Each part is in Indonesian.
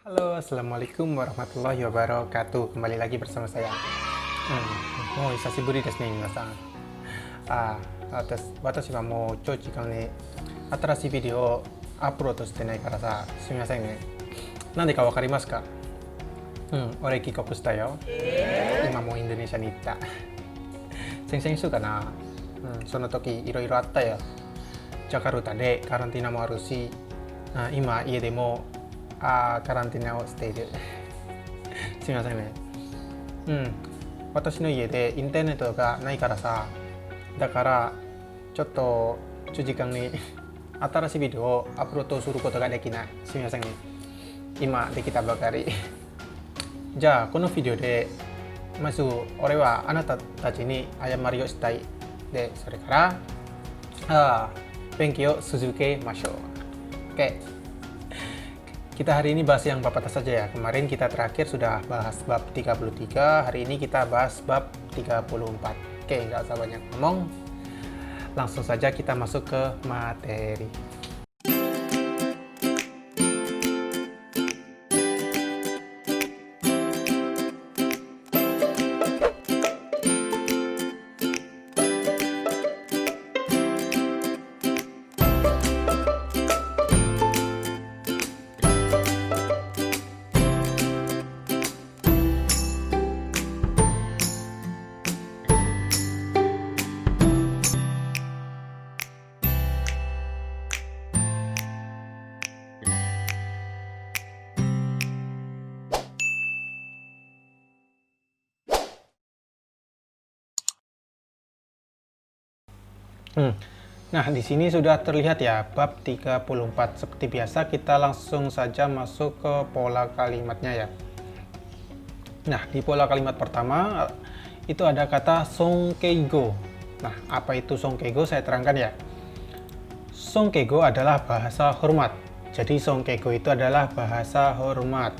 Halo, assalamualaikum warahmatullahi wabarakatuh. Kembali lagi bersama saya. Hisashiburi desu ne, minasan. 私はもうちょい時間に新しいビデオをアップロードしてないからさ、すみませんね。なんでかわかりますか？俺帰国したよ。今もうインドネシアに行った。先々週かな。その時いろいろあったよ。ジャカルタでカランティナもあるし、今家でもカランティナをしている。すみませんね。私の家でインターネットがないからさ、だからちょっと10時間に新しいビデオをアップロードすることができない。すみませんね。今できたばかり。じゃあこのビデオでまず俺はあなたたちに謝りをしたい。で、それから勉強を続けましょう。Oke. Kita hari ini bahas yang bab atas saja ya. Kemarin kita terakhir sudah bahas bab 33, hari ini kita bahas bab 34. Oke, nggak usah banyak ngomong. Langsung saja kita masuk ke materi. Nah, di sini sudah terlihat ya bab 34. Seperti biasa kita langsung saja masuk ke pola kalimatnya ya. Nah, di pola kalimat pertama itu ada kata songkeigo. Nah, apa itu songkeigo? Saya terangkan ya. Songkeigo adalah bahasa hormat. Jadi songkeigo itu adalah bahasa hormat.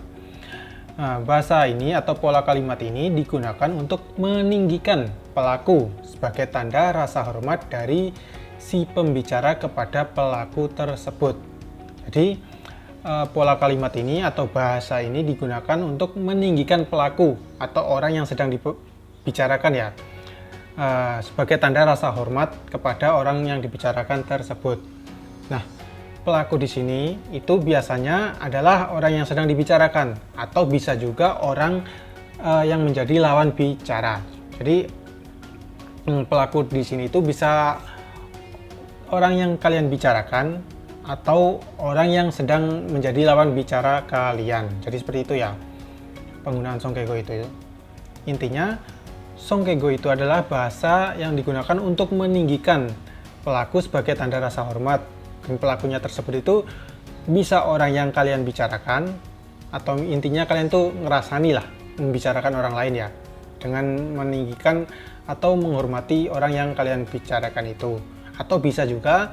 Nah, bahasa ini atau pola kalimat ini digunakan untuk meninggikan pelaku sebagai tanda rasa hormat dari si pembicara kepada pelaku tersebut. Jadi pola kalimat ini atau bahasa ini digunakan untuk meninggikan pelaku atau orang yang sedang dibicarakan ya, sebagai tanda rasa hormat kepada orang yang dibicarakan tersebut. Nah, pelaku di sini itu biasanya adalah orang yang sedang dibicarakan atau bisa juga orang yang menjadi lawan bicara. Jadi pelaku di sini itu bisa orang yang kalian bicarakan atau orang yang sedang menjadi lawan bicara kalian. Jadi seperti itu ya penggunaan songkeigo itu. Intinya songkeigo itu adalah bahasa yang digunakan untuk meninggikan pelaku sebagai tanda rasa hormat. Dan pelakunya tersebut itu bisa orang yang kalian bicarakan atau intinya kalian tuh ngerasani lah membicarakan orang lain ya, dengan meninggikan atau menghormati orang yang kalian bicarakan itu. Atau bisa juga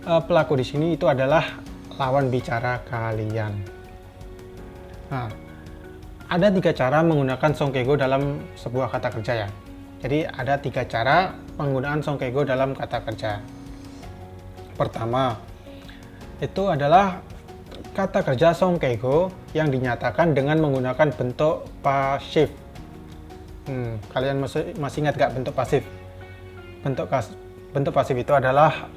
pelaku di sini itu adalah lawan bicara kalian. Nah, ada 3 cara menggunakan songkeigo dalam sebuah kata kerja ya. Jadi ada 3 cara penggunaan songkeigo dalam kata kerja. Pertama, itu adalah kata kerja songkeigo yang dinyatakan dengan menggunakan bentuk pasif. Kalian masih ingat gak bentuk pasif? Bentuk pasif itu adalah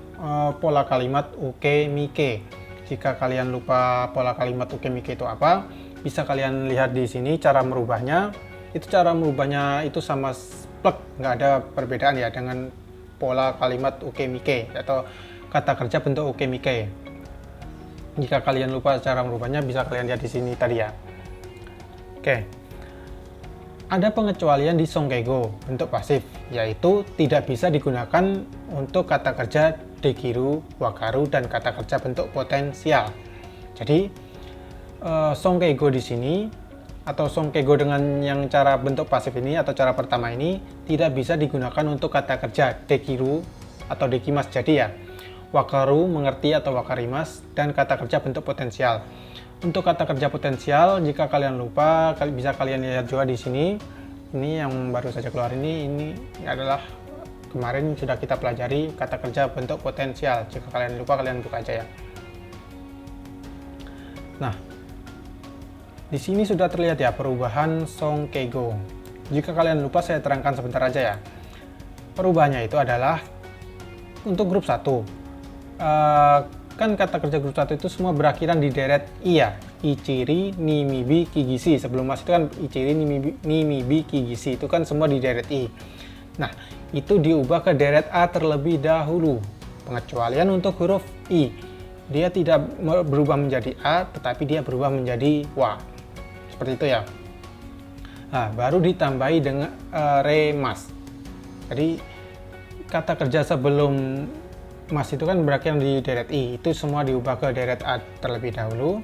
pola kalimat uke mike. Jika kalian lupa pola kalimat uke mike itu apa, bisa kalian lihat di sini cara merubahnya. Cara merubahnya itu sama plek, nggak ada perbedaan ya dengan pola kalimat uke mike atau kata kerja bentuk uke mike. Jika kalian lupa cara merubahnya, bisa kalian lihat di sini tadi ya. Oke. Ada pengecualian di songkeigo bentuk pasif, yaitu tidak bisa digunakan untuk kata kerja dekiru, wakaru, dan kata kerja bentuk potensial. Jadi songkeigo di sini atau songkeigo dengan yang cara bentuk pasif ini atau cara pertama ini tidak bisa digunakan untuk kata kerja dekiru atau dekimas jadi ya, wakaru mengerti atau wakarimas, dan kata kerja bentuk potensial. Untuk kata kerja potensial, jika kalian lupa, bisa kalian lihat juga di sini. Ini yang baru saja keluar ini adalah kemarin sudah kita pelajari kata kerja bentuk potensial. Jika kalian lupa, kalian buka aja ya. Nah, di sini sudah terlihat ya perubahan Song Kego. Jika kalian lupa, saya terangkan sebentar aja ya. Perubahannya itu adalah untuk grup 1. Kan kata kerja grup 1 itu semua berakhiran di deret I ya. Ichiri, Nimibi, Kigisi. Sebelum mas itu kan Ichiri, Nimibi, Kigisi. Itu kan semua di deret I. Nah, itu diubah ke deret A terlebih dahulu. Pengecualian untuk huruf I. Dia tidak berubah menjadi A, tetapi dia berubah menjadi Wa. Seperti itu ya. Nah, baru ditambahi dengan remas. Jadi kata kerja sebelum mas itu kan berakhir di deret I, itu semua diubah ke deret A terlebih dahulu.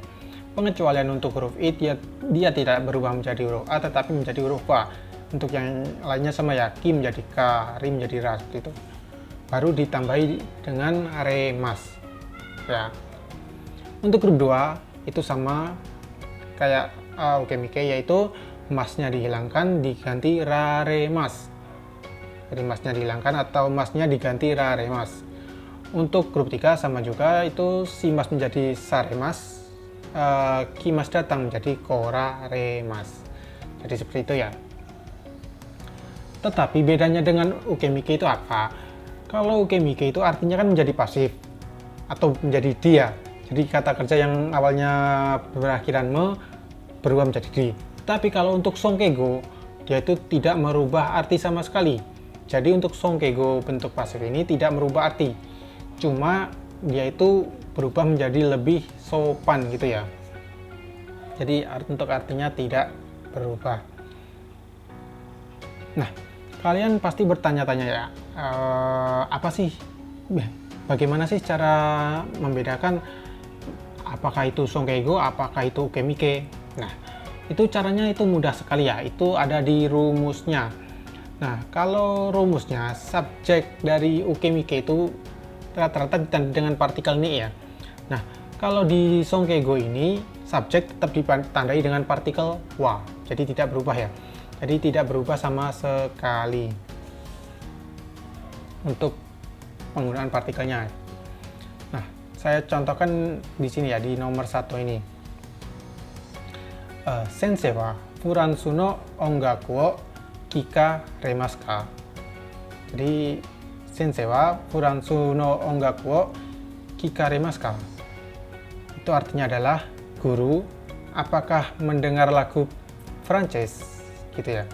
Pengecualian untuk huruf I, dia tidak berubah menjadi huruf A, tetapi menjadi huruf Wa. Untuk yang lainnya sama ya, Ki menjadi K, Ri menjadi Ra, gitu. Baru ditambahi dengan remas ya. Untuk grup 2 itu sama kayak ukemike, yaitu masnya dihilangkan diganti raremas. Jadi masnya dihilangkan atau masnya diganti raremas. Untuk grup 3 sama juga, itu si mas menjadi saremas, ki mas datang menjadi koraremas. Jadi seperti itu ya. Tetapi bedanya dengan ukemike itu apa? Kalau ukemike itu artinya kan menjadi pasif atau menjadi dia. Jadi kata kerja yang awalnya berakhiran me berubah menjadi di. Tapi kalau untuk songkego, dia itu tidak merubah arti sama sekali. Jadi untuk songkego bentuk pasif ini tidak merubah arti. Cuma dia itu berubah menjadi lebih sopan gitu ya. Jadi untuk artinya tidak berubah. Nah, kalian pasti bertanya-tanya ya, bagaimana sih cara membedakan apakah itu songkego, apakah itu ukemike? Nah, itu caranya itu mudah sekali ya, itu ada di rumusnya. Nah, kalau rumusnya, subjek dari ukemike itu rata-rata ditandai dengan partikel ni ya. Nah, kalau di songkego ini, subjek tetap ditandai dengan partikel wa, jadi tidak berubah ya. Jadi tidak berubah sama sekali untuk penggunaan partikelnya. Nah, saya contohkan di sini ya, di nomor 1 ini. Sensei wa furansu no ongaku wo kikarimasu ka? Jadi sensei wa furansu no ongaku wo kikarimasu ka? Itu artinya adalah, guru, apakah mendengar lagu Prancis? Gitu ya.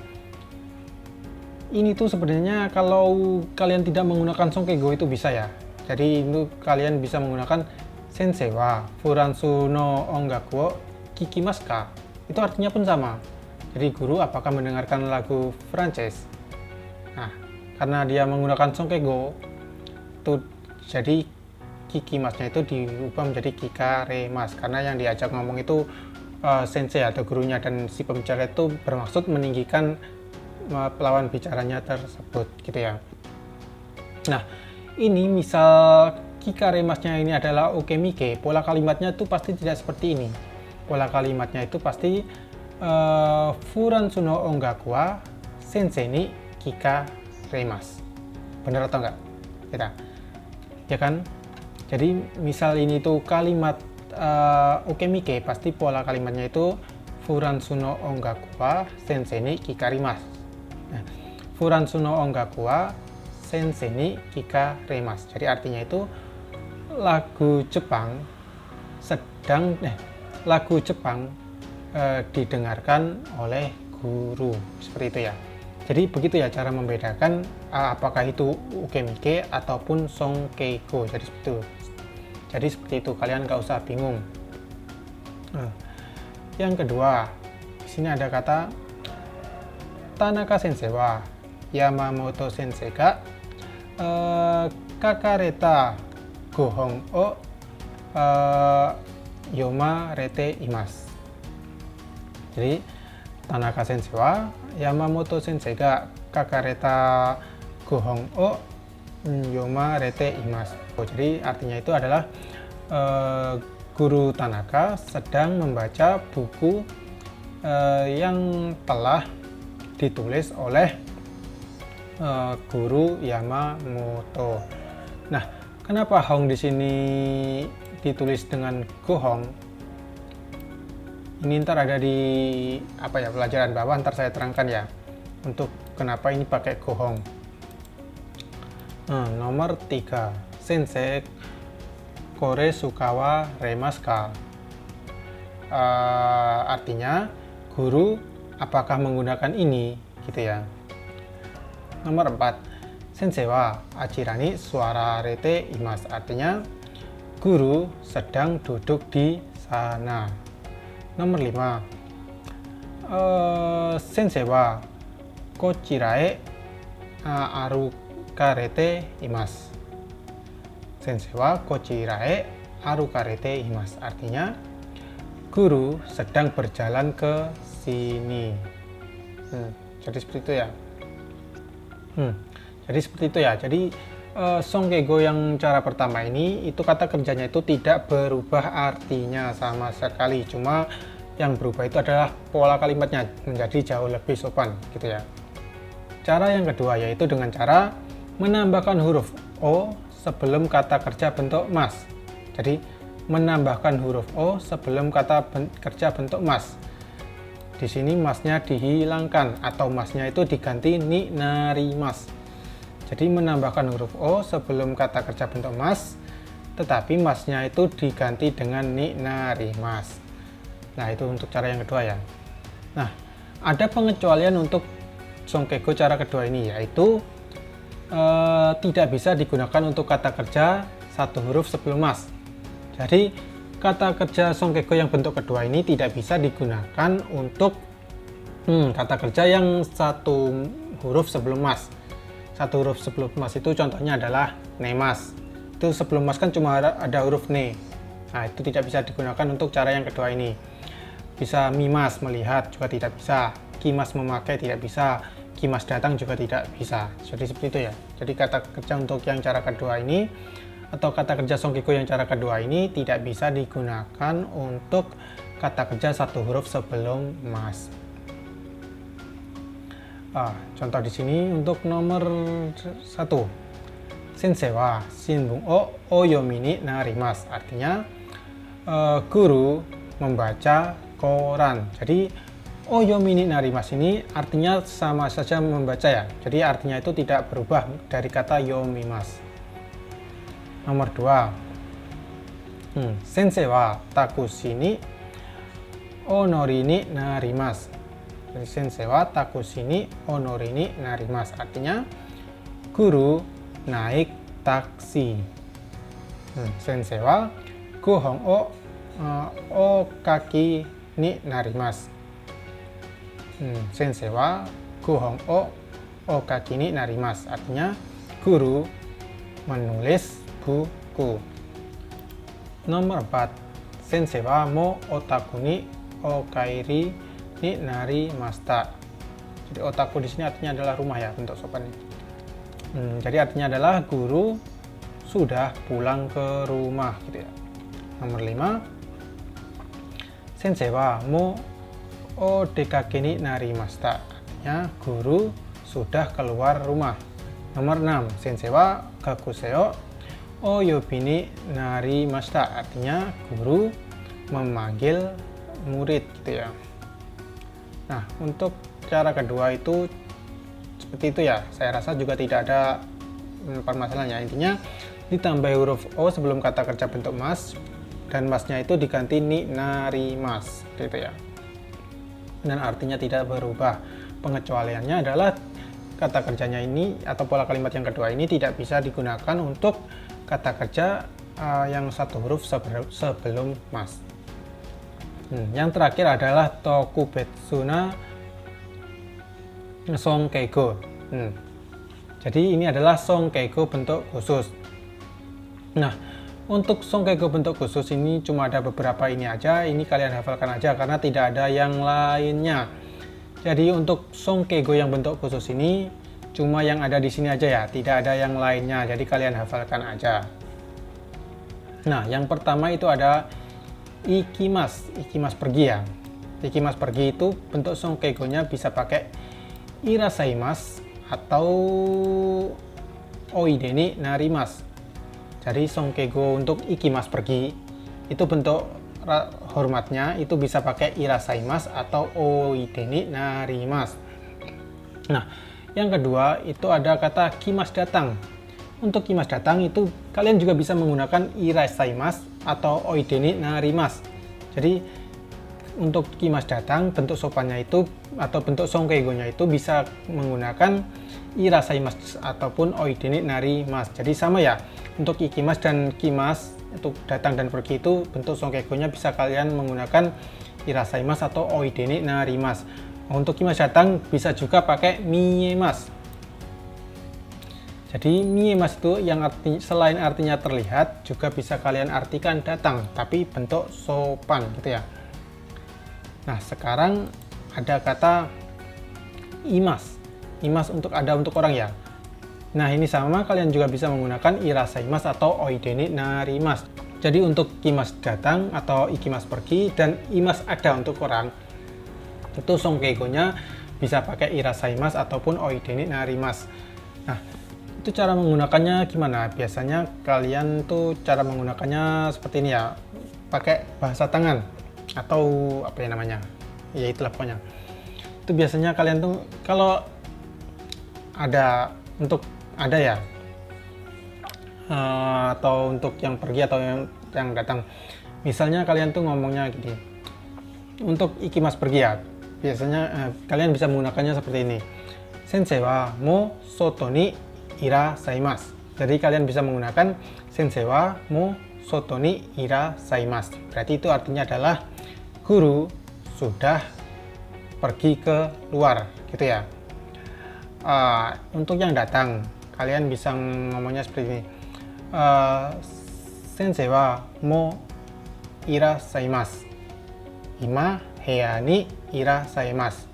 Ini tuh sebenarnya kalau kalian tidak menggunakan songkego itu bisa ya. Jadi itu kalian bisa menggunakan sensei wa furansu no ongaku wo kikimasu ka? Itu artinya pun sama. Jadi guru, apakah mendengarkan lagu Prancis? Nah, karena dia menggunakan songkego, itu jadi kikimasnya itu diubah menjadi kikaremas, karena yang diajak ngomong itu sensei atau gurunya, dan si pembicara itu bermaksud meninggikan lawan bicaranya tersebut gitu ya. Nah, ini misal kikaremasnya ini adalah ukemike, pola kalimatnya itu pasti tidak seperti ini. Pola kalimatnya itu pasti furansu no ongaku wa sensei ni kikarimasu. Benar atau enggak? Kita, ya kan? Jadi misal ini tuh kalimat ukemike, pasti pola kalimatnya itu furansu no ongaku wa sensei ni kikarimasu. Nah, furansu no ongaku wa sensei ni kikarimasu. Jadi artinya itu lagu Jepang didengarkan oleh guru, seperti itu ya. Jadi begitu ya cara membedakan apakah itu ukemike ataupun songkego. Jadi seperti itu, kalian nggak usah bingung. Nah, yang kedua, di sini ada kata Tanaka sensei wa Yamamoto sensei ga kakareta gohong o yomarete imasu. Jadi Tanaka sensei wa Yamamoto sensei ga kakareta gohong o yomarete imasu. Jadi artinya itu adalah guru Tanaka sedang membaca buku yang telah ditulis oleh guru Yamamoto. Nah, kenapa hong di sini ditulis dengan gohong? Ini ntar ada di pelajaran bawah, ntar saya terangkan ya untuk kenapa ini pakai gohong. Nomor 3, sensei kore sukawa remaska. Artinya guru apakah menggunakan ini gitu ya. Nomor 4, sensei wa achirani suararete imasu. Artinya guru sedang duduk di sana. Nomor 5, sensei wa kochirae arukarete imasu. Sensei wa kochirae arukarete imasu. Artinya guru sedang berjalan ke sini. Jadi seperti itu ya. Jadi songkego yang cara pertama ini itu kata kerjanya itu tidak berubah artinya sama sekali, cuma yang berubah itu adalah pola kalimatnya menjadi jauh lebih sopan gitu ya. Cara yang kedua yaitu dengan cara menambahkan huruf O sebelum kata kerja bentuk mas. Jadi menambahkan huruf O sebelum kata kerja bentuk mas. Di sini masnya dihilangkan atau masnya itu diganti ni narimas. Jadi menambahkan huruf O sebelum kata kerja bentuk mas, tetapi masnya itu diganti dengan ni narimas. Nah, itu untuk cara yang kedua ya. Nah, ada pengecualian untuk songkego cara kedua ini, yaitu tidak bisa digunakan untuk kata kerja satu huruf sebelum mas. Jadi kata kerja songkego yang bentuk kedua ini tidak bisa digunakan untuk kata kerja yang satu huruf sebelum mas. Satu huruf sebelum mas itu contohnya adalah nemas. Itu sebelum mas kan cuma ada huruf ne. Nah, itu tidak bisa digunakan untuk cara yang kedua ini. Bisa mimas melihat juga tidak bisa, kimas memakai tidak bisa, kimas datang juga tidak bisa. Jadi seperti itu ya. Jadi kata kerja untuk yang cara kedua ini atau kata kerja songkego yang cara kedua ini tidak bisa digunakan untuk kata kerja satu huruf sebelum mas. Contoh di sini untuk nomor 1, sensei wa shinbun o oyomi ni narimasu. Artinya guru membaca koran. Jadi oyomi ni narimasu ini artinya sama saja membaca ya. Jadi artinya itu tidak berubah dari kata yomimasu. Nomor 2, sensei wa takushi ni onori ni narimasu. Jadi sensei wa takushi ni onori ni narimasu. Artinya guru naik taksi. Sensei wa gohong o kaki ni narimasu. Sensei wa gohong o kaki ni narimasu. Artinya guru menulis buku. Nomor 4, sensei wa mo otaku ni okairi ni narimashita. Jadi otaku di sini artinya adalah rumah ya, bentuk sopan. Jadi artinya adalah guru sudah pulang ke rumah gitu ya. Nomor 5, sensei wa mo odekake ni narimashita. Artinya guru sudah keluar rumah. Nomor 6, sensei wa gakusei o yobi ni narimashita. Artinya guru memanggil murid gitu ya. Nah, untuk cara kedua itu seperti itu ya. Saya rasa juga tidak ada permasalahannya. Intinya ditambah huruf O sebelum kata kerja bentuk mas dan masnya itu diganti ni narimas gitu ya. Dan artinya tidak berubah. Pengecualiannya adalah kata kerjanya ini atau pola kalimat yang kedua ini tidak bisa digunakan untuk kata kerja yang satu huruf sebelum mas. Yang terakhir adalah tokubetsuna songkego. Jadi ini adalah songkego bentuk khusus. Nah, untuk songkego bentuk khusus ini cuma ada beberapa ini aja. Ini kalian hafalkan aja karena tidak ada yang lainnya. Jadi untuk songkego yang bentuk khusus ini cuma yang ada di sini aja ya, tidak ada yang lainnya. Jadi kalian hafalkan aja. Nah, yang pertama itu ada ikimas pergi ya. Ikimas pergi itu bentuk songkegonya bisa pakai irasaimasu atau oide ni narimasu. Jadi songkego untuk ikimas pergi itu bentuk hormatnya itu bisa pakai irasaimasu atau oide ni narimasu. Nah, yang kedua itu ada kata kimas datang. Untuk kimas datang itu kalian juga bisa menggunakan irasaimasu atau oide ni narimasu. Jadi untuk kimas datang, bentuk sopannya itu atau bentuk songkeigonya itu bisa menggunakan irasaimasu ataupun oide ni narimasu. Jadi sama ya, untuk ikimas dan kimas, untuk datang dan pergi itu bentuk songkeigonya bisa kalian menggunakan irasaimasu atau oide ni narimasu. Untuk kimas datang bisa juga pakai miemasu. Jadi miemasu itu yang selain artinya terlihat, juga bisa kalian artikan datang, tapi bentuk sopan gitu ya. Nah, sekarang ada kata imas. Imas untuk ada untuk orang ya. Nah, ini sama, kalian juga bisa menggunakan irasaimasu atau oide ni narimasu. Jadi untuk kimas datang atau ikimas pergi dan imas ada untuk orang, itu songkeigonya bisa pakai irasaimasu ataupun oide ni narimasu. Nah, itu cara menggunakannya gimana? Biasanya kalian tuh cara menggunakannya seperti ini ya, pakai bahasa tangan atau apa ya namanya, ya itulah pokoknya. Itu biasanya kalian tuh kalau ada untuk ada ya, atau untuk yang pergi atau yang datang, misalnya kalian tuh ngomongnya gini, untuk ikimas pergi ya, biasanya kalian bisa menggunakannya seperti ini, sensei wa mo soto ni irasaimasu. Jadi kalian bisa menggunakan sensei wa mo soto ni irasaimasu, berarti itu artinya adalah guru sudah pergi ke luar gitu ya. Untuk yang datang, kalian bisa ngomongnya seperti ini, sensei wa mo irasaimasu, ima heya ni irasaimasu.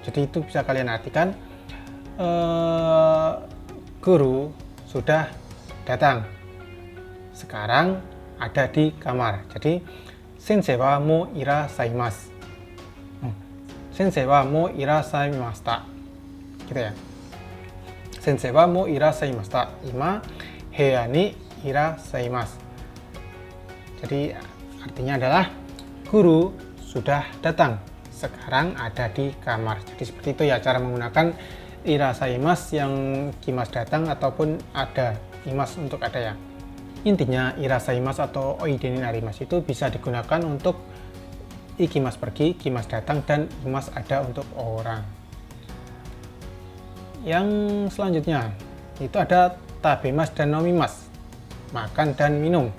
Jadi itu bisa kalian artikan, guru sudah datang, sekarang ada di kamar. Jadi sensei wa mo irasaimasu, sensei wa mo irasaimashita gitu ya. Sensei wa mo irasaimashita, ima heya ni irasaimasu. Jadi artinya adalah guru sudah datang, sekarang ada di kamar. Jadi seperti itu ya cara menggunakan irasaimasu yang kimas datang ataupun ada imas untuk ada ya. Intinya irasaimasu atau oide ni narimasu itu bisa digunakan untuk ikimas pergi, kimas datang, dan imas ada untuk orang. Yang selanjutnya itu ada tabemas dan nomimas, makan dan minum.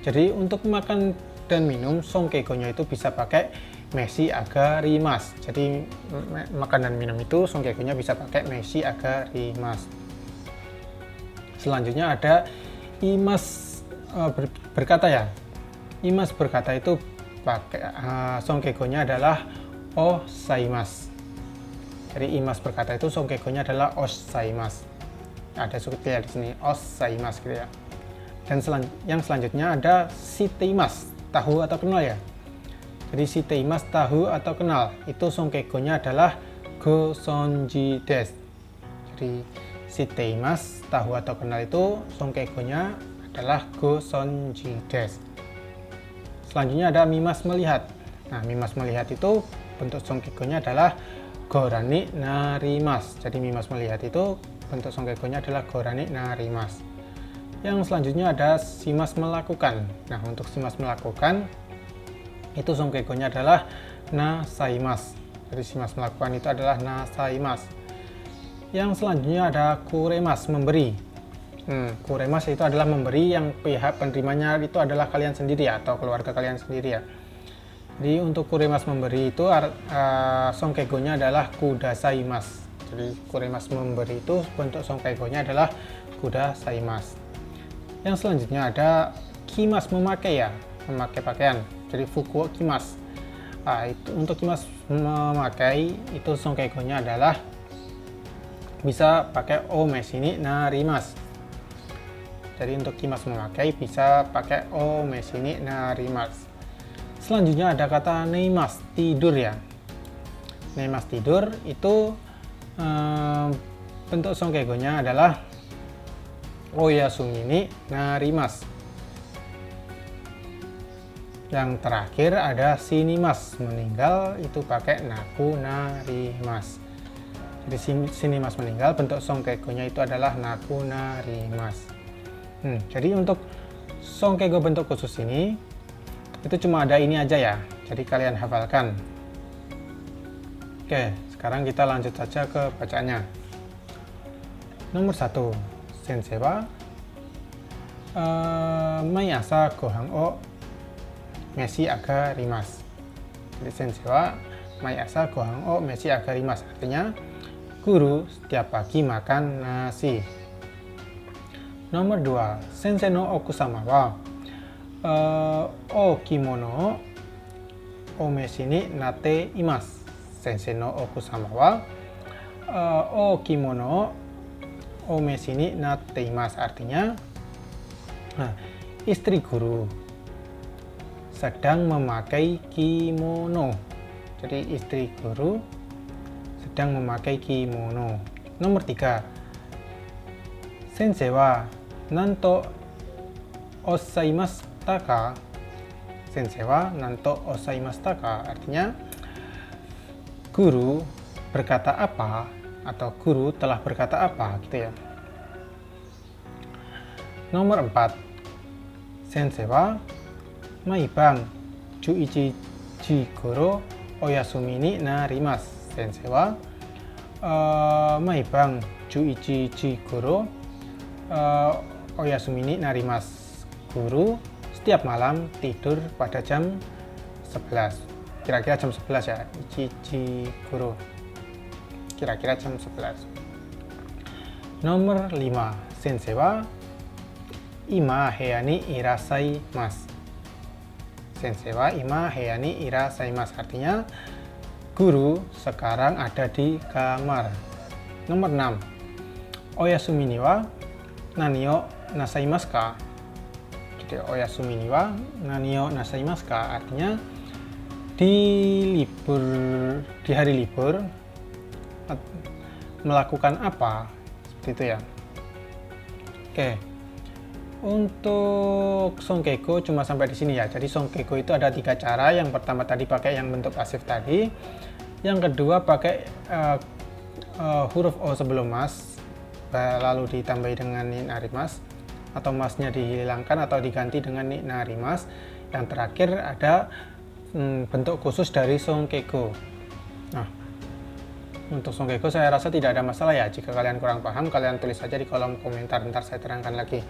Jadi untuk makan dan minum, songkeigonya itu bisa pakai meshi agarimasu. Jadi makan dan minum itu songkeigonya bisa pakai meshi agarimasu. Selanjutnya ada imas berkata ya. Imas berkata itu pakai songkeigonya adalah osaimasu. Jadi imas berkata itu songkeigonya adalah osaimasu. Ada sukunya di sini osaimasu gitu ya. Dan yang selanjutnya ada shiteimasu, tahu atau kenal ya. Jadi shiteimasu, tahu atau kenal, itu songkeigonya adalah gosonji desu. Jadi shiteimasu, tahu atau kenal itu songkeigonya adalah gosonji desu. Selanjutnya ada mimas melihat. Nah, mimas melihat itu bentuk songkeigonya adalah gorani narimasu. Jadi mimas melihat itu bentuk songkeigonya adalah gorani narimasu. Yang selanjutnya ada shimas melakukan. Nah, untuk shimas melakukan itu songkeigonya adalah nasaimasu. Jadi shimas melakukan itu adalah nasaimasu. Yang selanjutnya ada kuremasu, memberi. Kuremasu itu adalah memberi yang pihak penerimanya itu adalah kalian sendiri atau keluarga kalian sendiri ya. Jadi untuk kuremasu memberi itu songkeigonya adalah kudasaimasu. Jadi kuremasu memberi itu bentuk songkeigonya adalah kudasaimasu. Yang selanjutnya ada kimas memakai ya, memakai pakaian. Jadi fuku kimas. Itu untuk kimas memakai itu songkeigonya adalah bisa pakai o meshi ni narimasu. Jadi untuk kimas memakai bisa pakai o meshi ni narimasu. Selanjutnya ada kata neimasu, tidur ya. Neimasu tidur itu bentuk songkeigonya adalah oyasumi ni narimasu. Yang terakhir ada Shinimas, meninggal itu pakai naku narimas. Jadi Shinimas meninggal, bentuk Songkego-nya itu adalah naku narimas. Jadi untuk Songkego bentuk khusus ini itu cuma ada ini aja ya. Jadi kalian hafalkan. Oke, sekarang kita lanjut saja ke bacaannya. Nomor 1, sensei wa mai asa gohan o meshi agarimasu. Jadi sensei wa mai asa gohan o meshi agarimasu, artinya guru setiap pagi makan nasi. Nomor 2, sensei no okusama wa o kimono o meshi ni natte imasu. Sensei no okusama wa o kimono o meshi ni natte imasu, artinya istri guru sedang memakai kimono. Jadi istri guru sedang memakai kimono. Nomor 3, sensei wa nanto osaimashita ka? Sensei wa nanto osaimashita ka? Artinya guru berkata apa, atau guru telah berkata apa, gitu ya. Nomor 4, sensei wa Maiban 11時頃お休みになります。先生は毎晩11時頃お休みになります. Guru setiap malam tidur pada jam 11. Kira-kira jam 11 ya. Ichi guru. Kira-kira jam 11. Nomor 5. Sensei wa ima heya ni irasaimasu. Sensei wa ima heya ni irasaimasu, artinya guru sekarang ada di kamar. Nomor 6. Oyasumi ni wa nani o nasaimasu ka? Jadi oyasumi ni wa nani o nasaimasu ka? Artinya di hari libur melakukan apa? Seperti itu ya. Oke. Untuk Songkego cuma sampai di sini ya. Jadi Songkego itu ada 3 cara. Yang pertama tadi pakai yang bentuk pasif tadi. Yang kedua pakai huruf O sebelum mas, lalu ditambahi dengan ni narimas, atau masnya dihilangkan atau diganti dengan ni narimas. Yang terakhir ada bentuk khusus dari Songkego. Nah, untuk Songkego saya rasa tidak ada masalah ya. Jika kalian kurang paham, kalian tulis saja di kolom komentar, ntar saya terangkan lagi.